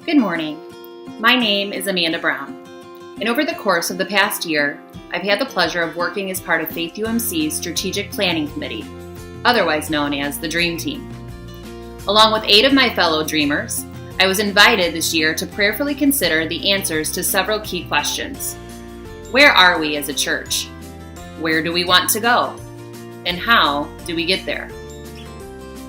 Good morning. My name is Amanda Brown, and over the course of the past year, I've had the pleasure of working as part of Faith UMC's Strategic Planning Committee, otherwise known as the Dream Team. Along with 8 of my fellow Dreamers, I was invited this year to prayerfully consider the answers to several key questions. Where are we as a church? Where do we want to go? And how do we get there?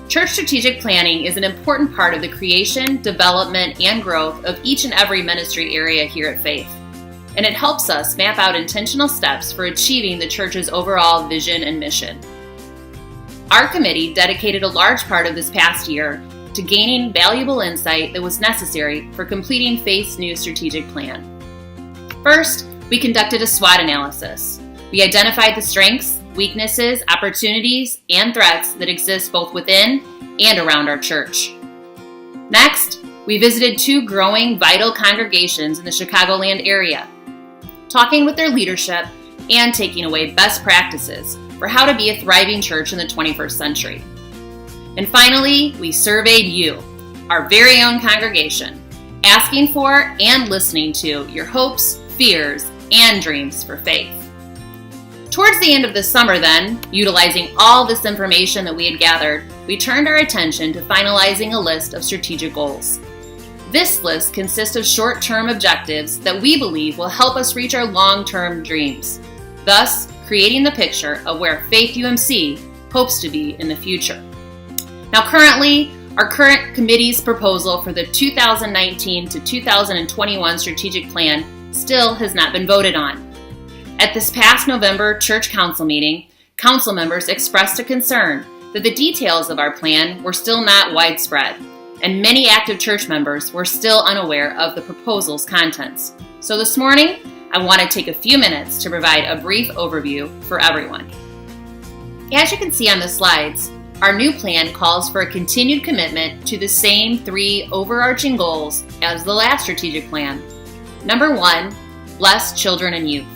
Church strategic planning is an important part of the creation, development, and growth of each and every ministry area here at Faith, and it helps us map out intentional steps for achieving the church's overall vision and mission. Our committee dedicated a large part of this past year to gaining valuable insight that was necessary for completing Faith's new strategic plan. First, we conducted a SWOT analysis. We identified the strengths, weaknesses, opportunities, and threats that exist both within and around our church. Next, we visited 2 growing vital congregations in the Chicagoland area, talking with their leadership and taking away best practices for how to be a thriving church in the 21st century. And finally, we surveyed you, our very own congregation, asking for and listening to your hopes, fears, and dreams for faith. Towards the end of the summer then, utilizing all this information that we had gathered, we turned our attention to finalizing a list of strategic goals. This list consists of short-term objectives that we believe will help us reach our long-term dreams, thus creating the picture of where Faith UMC hopes to be in the future. Now currently, our current committee's proposal for the 2019 to 2021 strategic plan still has not been voted on. At this past November church council meeting, council members expressed a concern that the details of our plan were still not widespread, and many active church members were still unaware of the proposal's contents. So this morning, I want to take a few minutes to provide a brief overview for everyone. As you can see on the slides, our new plan calls for a continued commitment to the same 3 overarching goals as the last strategic plan. Number 1, bless children and youth.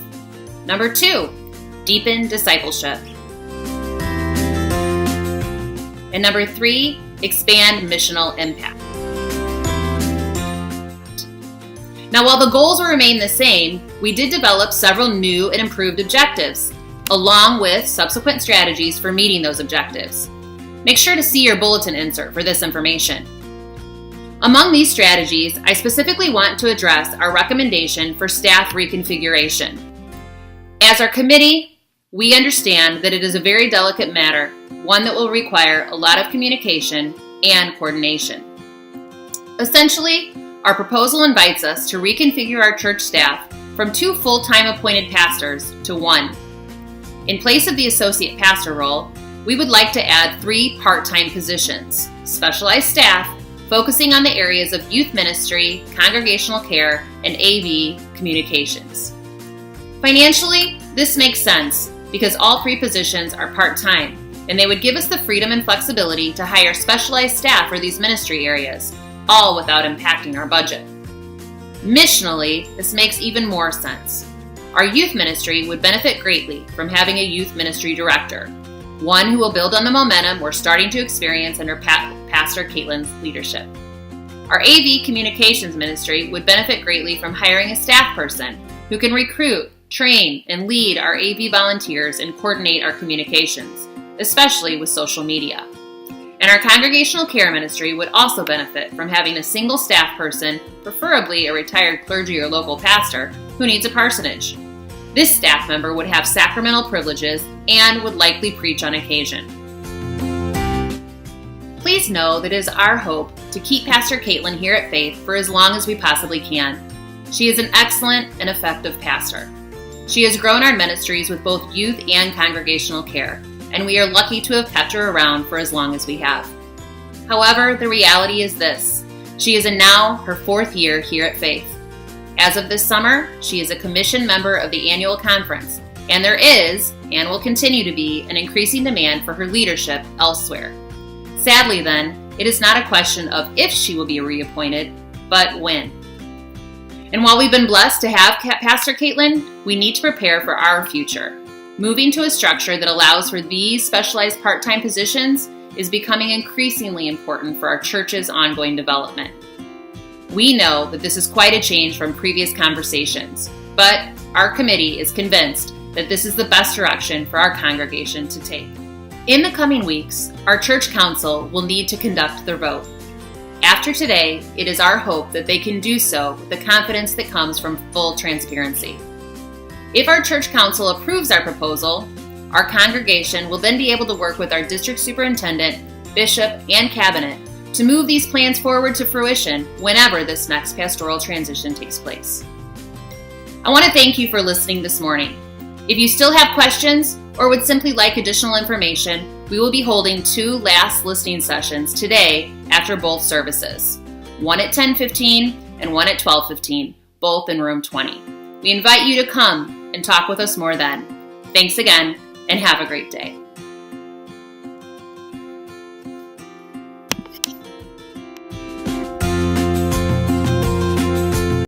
Number 2, deepen discipleship. And number 3, expand missional impact. Now, while the goals will remain the same, we did develop several new and improved objectives, along with subsequent strategies for meeting those objectives. Make sure to see your bulletin insert for this information. Among these strategies, I specifically want to address our recommendation for staff reconfiguration. As our committee, we understand that it is a very delicate matter, one that will require a lot of communication and coordination. Essentially, our proposal invites us to reconfigure our church staff from 2 full-time appointed pastors to 1. In place of the associate pastor role, we would like to add 3 part-time positions, specialized staff focusing on the areas of youth ministry, congregational care, and AV communications. Financially, this makes sense because all 3 positions are part-time, and they would give us the freedom and flexibility to hire specialized staff for these ministry areas, all without impacting our budget. Missionally, this makes even more sense. Our youth ministry would benefit greatly from having a youth ministry director, one who will build on the momentum we're starting to experience under Pastor Caitlin's leadership. Our AV communications ministry would benefit greatly from hiring a staff person who can recruit, train, and lead our AV volunteers and coordinate our communications, especially with social media. And our congregational care ministry would also benefit from having a single staff person, preferably a retired clergy or local pastor, who needs a parsonage. This staff member would have sacramental privileges and would likely preach on occasion. Please know that it is our hope to keep Pastor Caitlin here at Faith for as long as we possibly can. She is an excellent and effective pastor. She has grown our ministries with both youth and congregational care, and we are lucky to have kept her around for as long as we have. However, the reality is this: she is in now her 4th year here at Faith. As of this summer, she is a commissioned member of the annual conference, and there is, and will continue to be, an increasing demand for her leadership elsewhere. Sadly then, it is not a question of if she will be reappointed, but when. And while we've been blessed to have Pastor Caitlin, we need to prepare for our future. Moving to a structure that allows for these specialized part-time positions is becoming increasingly important for our church's ongoing development. We know that this is quite a change from previous conversations, but our committee is convinced that this is the best direction for our congregation to take. In the coming weeks, our church council will need to conduct their vote. After today, it is our hope that they can do so with the confidence that comes from full transparency. If our church council approves our proposal, our congregation will then be able to work with our district superintendent, bishop, and cabinet to move these plans forward to fruition whenever this next pastoral transition takes place. I want to thank you for listening this morning. If you still have questions or would simply like additional information, we will be holding 2 last listening sessions today after both services, one at 10:15 and one at 12:15, both in room 20. We invite you to come and talk with us more then. Thanks again, and have a great day.